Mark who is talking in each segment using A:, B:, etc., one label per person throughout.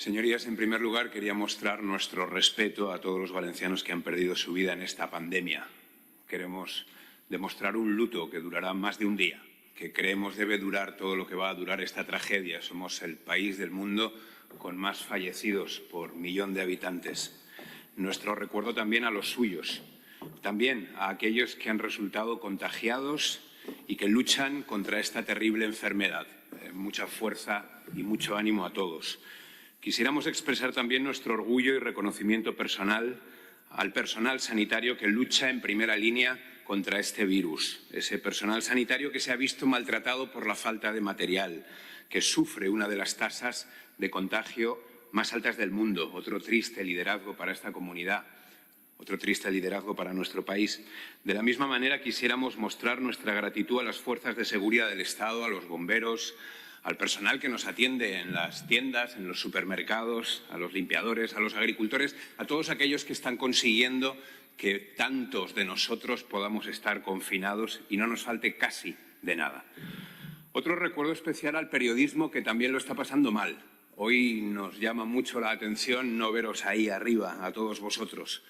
A: Señorías, en primer lugar quería mostrar nuestro respeto a todos los valencianos que han perdido su vida en esta pandemia. Queremos demostrar un luto que durará más de un día, que creemos debe durar todo lo que va a durar esta tragedia. Somos el país del mundo con más fallecidos por millón de habitantes. Nuestro recuerdo también a los suyos, también a aquellos que han resultado contagiados y que luchan contra esta terrible enfermedad. Mucha fuerza y mucho ánimo a todos. Quisiéramos expresar también nuestro orgullo y reconocimiento personal al personal sanitario que lucha en primera línea contra este virus. Ese personal sanitario que se ha visto maltratado por la falta de material, que sufre una de las tasas de contagio más altas del mundo. Otro triste liderazgo para esta comunidad, otro triste liderazgo para nuestro país. De la misma manera quisiéramos mostrar nuestra gratitud a las fuerzas de seguridad del Estado, a los bomberos, al personal que nos atiende en las tiendas, en los supermercados, a los limpiadores, a los agricultores, a todos aquellos que están consiguiendo que tantos de nosotros podamos estar confinados y no nos falte casi de nada. Otro recuerdo especial al periodismo que también lo está pasando mal. Hoy nos llama mucho la atención no veros ahí arriba, a todos vosotros,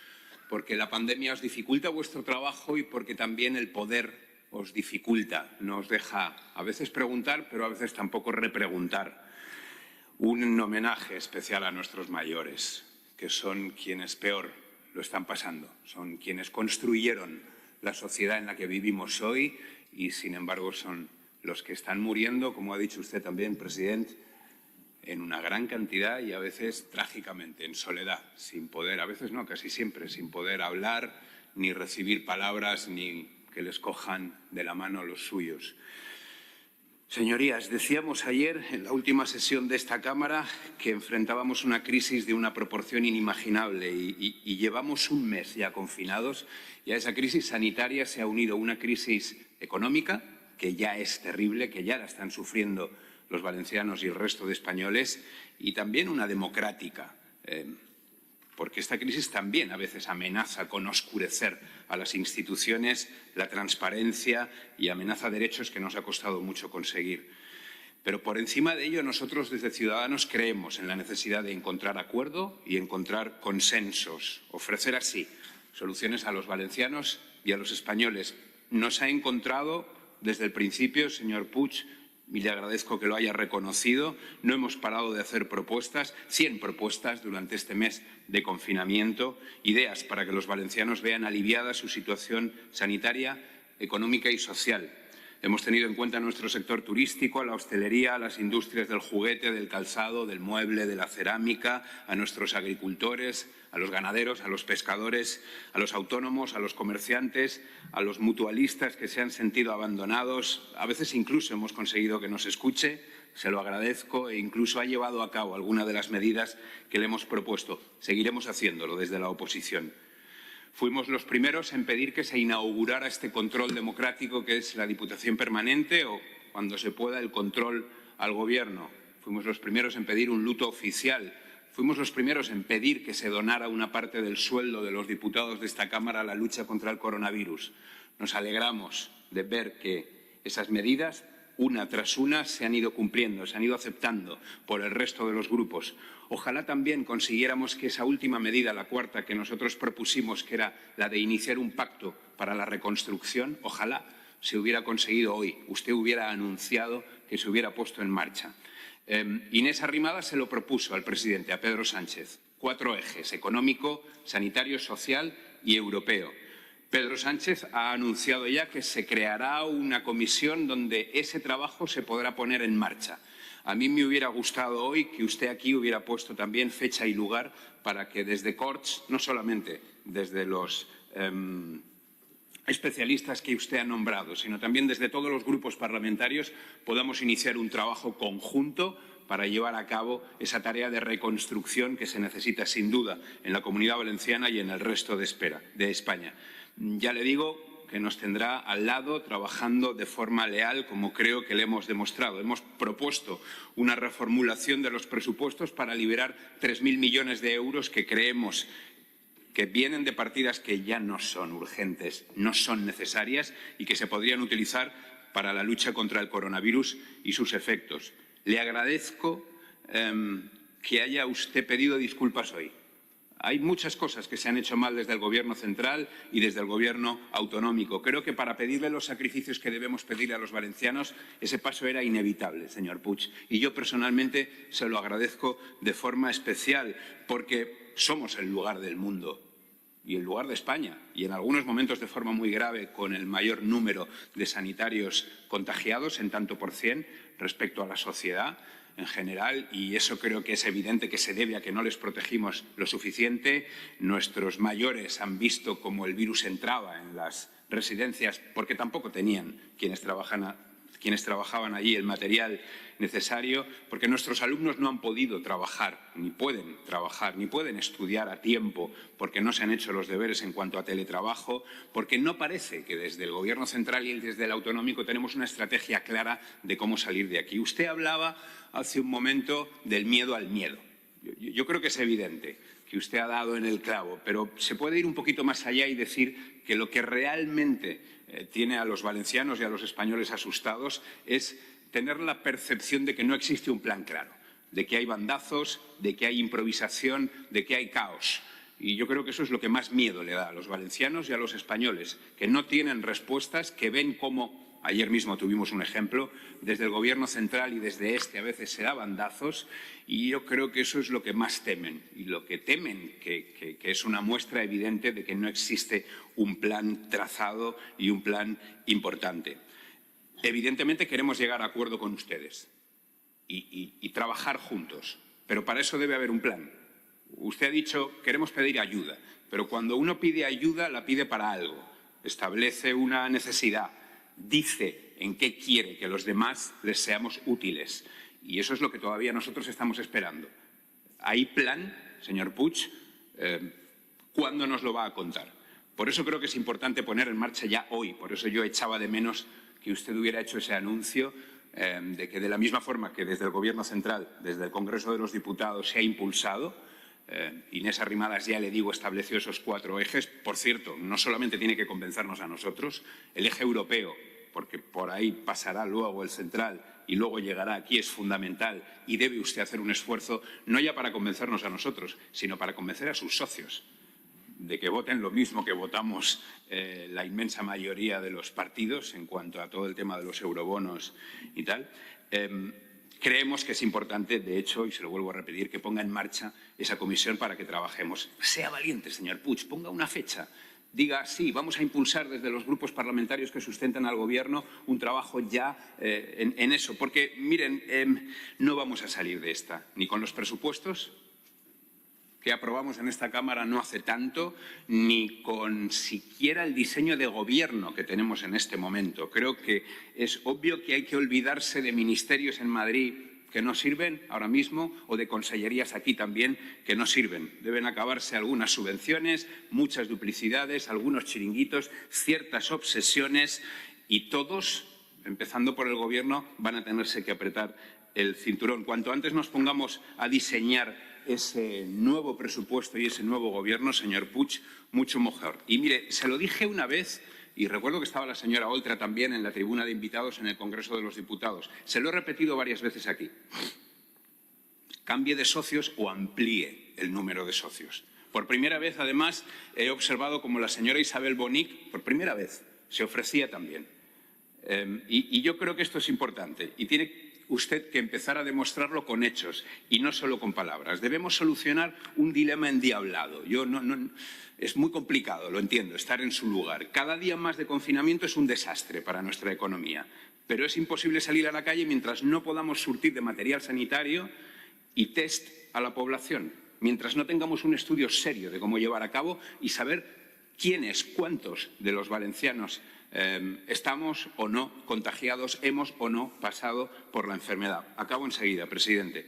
A: porque la pandemia os dificulta vuestro trabajo y porque también el poder os dificulta, nos deja a veces preguntar, pero a veces tampoco repreguntar. Un homenaje especial a nuestros mayores, que son quienes peor lo están pasando, son quienes construyeron la sociedad en la que vivimos hoy y, sin embargo, son los que están muriendo, como ha dicho usted también, presidente, en una gran cantidad y a veces trágicamente, en soledad, sin poder, a veces no, casi siempre, sin poder hablar, ni recibir palabras, ni que les cojan de la mano los suyos. Señorías, decíamos ayer, en la última sesión de esta Cámara, que enfrentábamos una crisis de una proporción inimaginable y llevamos un mes ya confinados y a esa crisis sanitaria se ha unido una crisis económica, que ya es terrible, que ya la están sufriendo los valencianos y el resto de españoles, y también una democrática, porque esta crisis también a veces amenaza con oscurecer a las instituciones, la transparencia y amenaza derechos que nos ha costado mucho conseguir. Pero por encima de ello, nosotros desde Ciudadanos creemos en la necesidad de encontrar acuerdo y encontrar consensos, ofrecer así soluciones a los valencianos y a los españoles. Nos ha encontrado desde el principio, señor Puig, y le agradezco que lo haya reconocido. No hemos parado de hacer propuestas, 100 propuestas durante este mes de confinamiento, ideas para que los valencianos vean aliviada su situación sanitaria, económica y social. Hemos tenido en cuenta nuestro sector turístico, a la hostelería, a las industrias del juguete, del calzado, del mueble, de la cerámica, a nuestros agricultores, a los ganaderos, a los pescadores, a los autónomos, a los comerciantes, a los mutualistas que se han sentido abandonados. A veces incluso hemos conseguido que nos escuche, se lo agradezco, e incluso ha llevado a cabo algunas de las medidas que le hemos propuesto. Seguiremos haciéndolo desde la oposición. Fuimos los primeros en pedir que se inaugurara este control democrático que es la Diputación Permanente o, cuando se pueda, el control al Gobierno. Fuimos los primeros en pedir un luto oficial. Fuimos los primeros en pedir que se donara una parte del sueldo de los diputados de esta Cámara a la lucha contra el coronavirus. Nos alegramos de ver que esas medidas, una tras una, se han ido cumpliendo, se han ido aceptando por el resto de los grupos. Ojalá también consiguiéramos que esa última medida, la cuarta que nosotros propusimos, que era la de iniciar un pacto para la reconstrucción, ojalá se hubiera conseguido hoy. Usted hubiera anunciado que se hubiera puesto en marcha. Inés Arrimadas se lo propuso al presidente, a Pedro Sánchez. 4 ejes: económico, sanitario, social y europeo. Pedro Sánchez ha anunciado ya que se creará una comisión donde ese trabajo se podrá poner en marcha. A mí me hubiera gustado hoy que usted aquí hubiera puesto también fecha y lugar para que desde Corts, no solamente desde los especialistas que usted ha nombrado, sino también desde todos los grupos parlamentarios, podamos iniciar un trabajo conjunto para llevar a cabo esa tarea de reconstrucción que se necesita sin duda en la Comunidad Valenciana y en el resto de España. Ya le digo que nos tendrá al lado trabajando de forma leal, como creo que le hemos demostrado. Hemos propuesto una reformulación de los presupuestos para liberar 3.000 millones de euros que creemos que vienen de partidas que ya no son urgentes, no son necesarias y que se podrían utilizar para la lucha contra el coronavirus y sus efectos. Le agradezco que haya usted pedido disculpas hoy. Hay muchas cosas que se han hecho mal desde el Gobierno central y desde el Gobierno autonómico. Creo que para pedirle los sacrificios que debemos pedirle a los valencianos, ese paso era inevitable, señor Puig. Y yo personalmente se lo agradezco de forma especial, porque somos el lugar del mundo y el lugar de España, y en algunos momentos de forma muy grave, con el mayor número de sanitarios contagiados en tanto por cien respecto a la sociedad en general, y eso creo que es evidente que se debe a que no les protegimos lo suficiente. Nuestros mayores han visto cómo el virus entraba en las residencias porque tampoco tenían quienes trabajaban allí el material necesario, porque nuestros alumnos no han podido trabajar, ni pueden estudiar a tiempo, porque no se han hecho los deberes en cuanto a teletrabajo, porque no parece que desde el Gobierno central y desde el autonómico tenemos una estrategia clara de cómo salir de aquí. Usted hablaba hace un momento del miedo al miedo. Yo creo que es evidente que usted ha dado en el clavo, pero se puede ir un poquito más allá y decir que lo que realmente tiene a los valencianos y a los españoles asustados es tener la percepción de que no existe un plan claro, de que hay bandazos, de que hay improvisación, de que hay caos. Y yo creo que eso es lo que más miedo le da a los valencianos y a los españoles, que no tienen respuestas, que ven cómo, ayer mismo tuvimos un ejemplo, desde el Gobierno central y desde este a veces se da bandazos, y yo creo que eso es lo que más temen. Y lo que temen, que es una muestra evidente de que no existe un plan trazado y un plan importante. Evidentemente queremos llegar a acuerdo con ustedes y trabajar juntos, pero para eso debe haber un plan. Usted ha dicho, queremos pedir ayuda, pero cuando uno pide ayuda la pide para algo. Establece una necesidad, dice en qué quiere que los demás les seamos útiles. Y eso es lo que todavía nosotros estamos esperando. ¿Hay plan, señor Puig? ¿Cuándo nos lo va a contar? Por eso creo que es importante poner en marcha ya hoy. Por eso yo echaba de menos que usted hubiera hecho ese anuncio de que de la misma forma que desde el Gobierno central, desde el Congreso de los Diputados se ha impulsado, Inés Arrimadas, ya le digo, estableció esos 4 ejes. Por cierto, no solamente tiene que convencernos a nosotros, el eje europeo, porque por ahí pasará luego el central y luego llegará aquí, es fundamental y debe usted hacer un esfuerzo, no ya para convencernos a nosotros, sino para convencer a sus socios de que voten lo mismo que votamos la inmensa mayoría de los partidos en cuanto a todo el tema de los eurobonos y tal. Creemos que es importante, de hecho, y se lo vuelvo a repetir, que ponga en marcha esa comisión para que trabajemos. Sea valiente, señor Puig, ponga una fecha. Diga, sí, vamos a impulsar desde los grupos parlamentarios que sustentan al Gobierno un trabajo ya en eso. Porque, miren, no vamos a salir de esta, ni con los presupuestos que aprobamos en esta Cámara no hace tanto, ni con siquiera el diseño de gobierno que tenemos en este momento. Creo que es obvio que hay que olvidarse de ministerios en Madrid que no sirven ahora mismo o de consellerías aquí también que no sirven. Deben acabarse algunas subvenciones, muchas duplicidades, algunos chiringuitos, ciertas obsesiones y todos, empezando por el Gobierno, van a tenerse que apretar el cinturón. Cuanto antes nos pongamos a diseñar ese nuevo presupuesto y ese nuevo Gobierno, señor Puig, mucho mejor. Y mire, se lo dije una vez, y recuerdo que estaba la señora Oltra también en la tribuna de invitados en el Congreso de los Diputados. Se lo he repetido varias veces aquí. Cambie de socios o amplíe el número de socios. Por primera vez, además, he observado como la señora Isabel Bonic, por primera vez, se ofrecía también. Y yo creo que esto es importante y tiene usted que empezar a demostrarlo con hechos y no solo con palabras. Debemos solucionar un dilema endiablado. Es muy complicado, lo entiendo, estar en su lugar. Cada día más de confinamiento es un desastre para nuestra economía, pero es imposible salir a la calle mientras no podamos surtir de material sanitario y test a la población, mientras no tengamos un estudio serio de cómo llevar a cabo y saber quiénes, cuántos de los valencianos estamos o no contagiados, hemos o no pasado por la enfermedad. Acabo enseguida, presidente.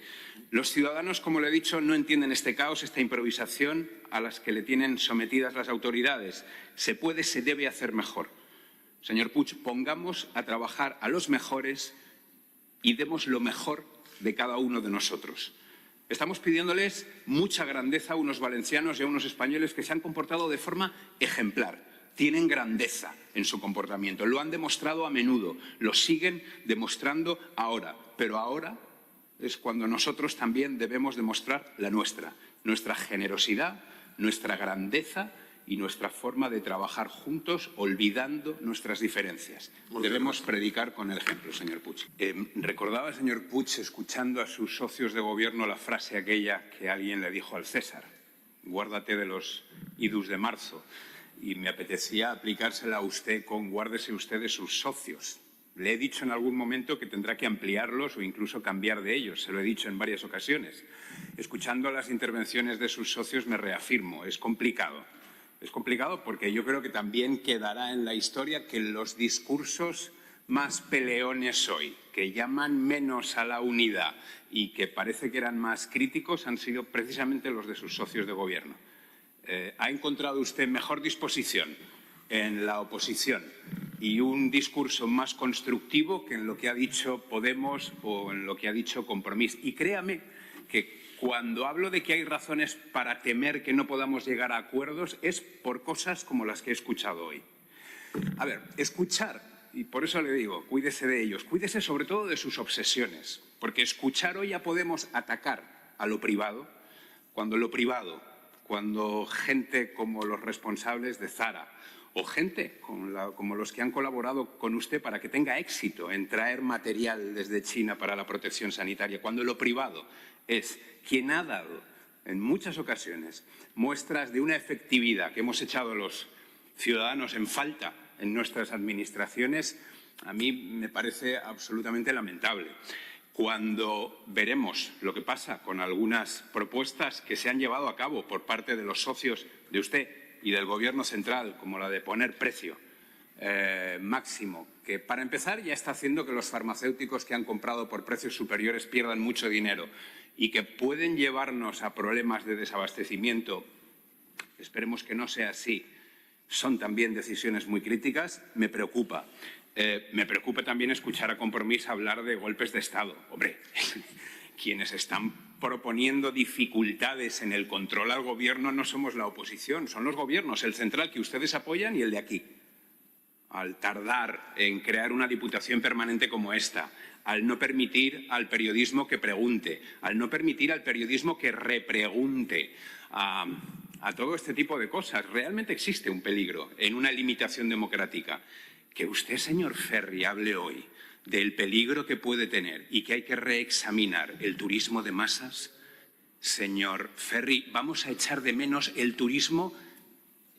A: Los ciudadanos, como le he dicho, no entienden este caos, esta improvisación a las que le tienen sometidas las autoridades. Se puede, se debe hacer mejor. Señor Puig, pongamos a trabajar a los mejores y demos lo mejor de cada uno de nosotros. Estamos pidiéndoles mucha grandeza a unos valencianos y a unos españoles que se han comportado de forma ejemplar. Tienen grandeza en su comportamiento, lo han demostrado a menudo, lo siguen demostrando ahora, pero ahora es cuando nosotros también debemos demostrar la nuestra generosidad, nuestra grandeza y nuestra forma de trabajar juntos, olvidando nuestras diferencias. Debemos predicar con el ejemplo, señor Puig. Recordaba, señor Puig, escuchando a sus socios de gobierno la frase aquella que alguien le dijo al César: guárdate de los idus de marzo. Y me apetecía aplicársela a usted con guárdese usted de sus socios. Le he dicho en algún momento que tendrá que ampliarlos o incluso cambiar de ellos. Se lo he dicho en varias ocasiones. Escuchando las intervenciones de sus socios me reafirmo, es complicado. Es complicado porque yo creo que también quedará en la historia que los discursos más peleones hoy, que llaman menos a la unidad y que parece que eran más críticos, han sido precisamente los de sus socios de gobierno. ¿Ha encontrado usted mejor disposición en la oposición y un discurso más constructivo que en lo que ha dicho Podemos o en lo que ha dicho Compromís? Y créame que cuando hablo de que hay razones para temer que no podamos llegar a acuerdos es por cosas como las que he escuchado hoy. A ver, escuchar, y por eso le digo, cuídese de ellos, cuídese sobre todo de sus obsesiones, porque escuchar hoy a Podemos atacar a lo privado, cuando gente como los responsables de Zara o gente como los que han colaborado con usted para que tenga éxito en traer material desde China para la protección sanitaria, cuando lo privado es quien ha dado en muchas ocasiones muestras de una efectividad que hemos echado los ciudadanos en falta en nuestras administraciones, a mí me parece absolutamente lamentable. Cuando veremos lo que pasa con algunas propuestas que se han llevado a cabo por parte de los socios de usted y del Gobierno central, como la de poner precio máximo, que para empezar ya está haciendo que los farmacéuticos que han comprado por precios superiores pierdan mucho dinero y que pueden llevarnos a problemas de desabastecimiento, esperemos que no sea así, son también decisiones muy críticas, me preocupa. Me preocupa también escuchar a Compromís hablar de golpes de Estado. Hombre, quienes están proponiendo dificultades en el control al Gobierno no somos la oposición, son los gobiernos, el central que ustedes apoyan y el de aquí. Al tardar en crear una diputación permanente como esta, al no permitir al periodismo que pregunte, al no permitir al periodismo que repregunte, a todo este tipo de cosas. Realmente existe un peligro en una limitación democrática. Que usted, señor Ferri, hable hoy del peligro que puede tener y que hay que reexaminar el turismo de masas. Señor Ferri, vamos a echar de menos el turismo,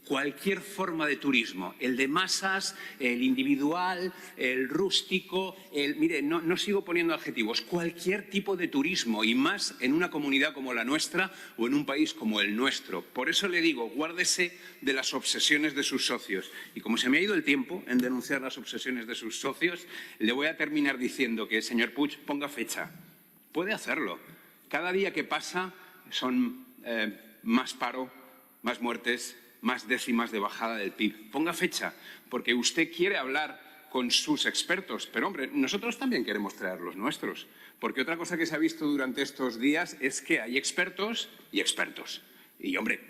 A: cualquier forma de turismo, el de masas, el individual, el rústico, mire, no sigo poniendo adjetivos, cualquier tipo de turismo y más en una comunidad como la nuestra o en un país como el nuestro. Por eso le digo, guárdese de las obsesiones de sus socios. Y como se me ha ido el tiempo en denunciar las obsesiones de sus socios, le voy a terminar diciendo que, señor Puig, ponga fecha. Puede hacerlo. Cada día que pasa son más paro, más muertes, más décimas de bajada del PIB. Ponga fecha, porque usted quiere hablar con sus expertos, pero hombre, nosotros también queremos traer los nuestros, porque otra cosa que se ha visto durante estos días es que hay expertos y expertos. Y, hombre,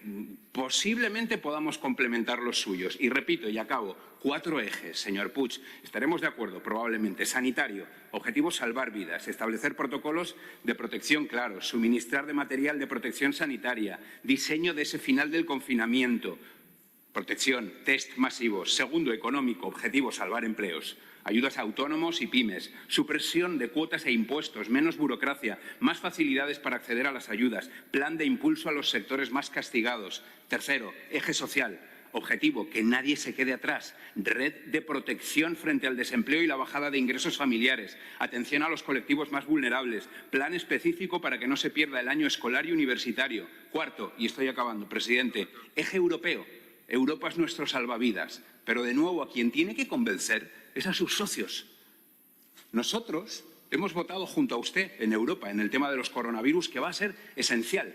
A: posiblemente podamos complementar los suyos. Y repito, y acabo, 4 ejes, señor Puig. Estaremos de acuerdo, probablemente. Sanitario, objetivo salvar vidas, establecer protocolos de protección claros, suministrar de material de protección sanitaria, diseño de ese final del confinamiento, protección, test masivos. Segundo, económico, objetivo salvar empleos. Ayudas a autónomos y pymes, supresión de cuotas e impuestos, menos burocracia, más facilidades para acceder a las ayudas, plan de impulso a los sectores más castigados. Tercero, eje social, objetivo, que nadie se quede atrás, red de protección frente al desempleo y la bajada de ingresos familiares, atención a los colectivos más vulnerables, plan específico para que no se pierda el año escolar y universitario. Cuarto, y estoy acabando, presidente, eje europeo. Europa es nuestro salvavidas, pero de nuevo a quien tiene que convencer es a sus socios. Nosotros hemos votado junto a usted en Europa en el tema de los coronavirus, que va a ser esencial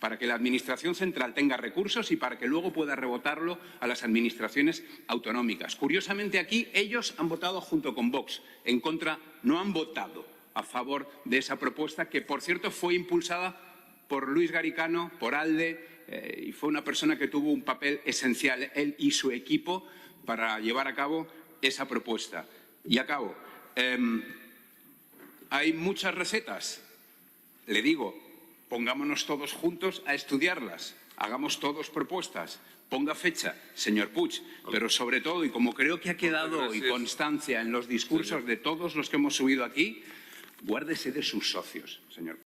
A: para que la Administración central tenga recursos y para que luego pueda rebotarlo a las administraciones autonómicas. Curiosamente aquí ellos han votado junto con Vox en contra, no han votado a favor de esa propuesta que, por cierto, fue impulsada por Luis Garicano, por ALDE, y fue una persona que tuvo un papel esencial, él y su equipo, para llevar a cabo esa propuesta. Y acabo. Hay muchas recetas le digo, pongámonos todos juntos a estudiarlas, hagamos todos propuestas, ponga fecha, señor Puig, pero sobre todo, y como creo que ha quedado hoy constancia en los discursos de todos los que hemos subido aquí, guárdese de sus socios, señor.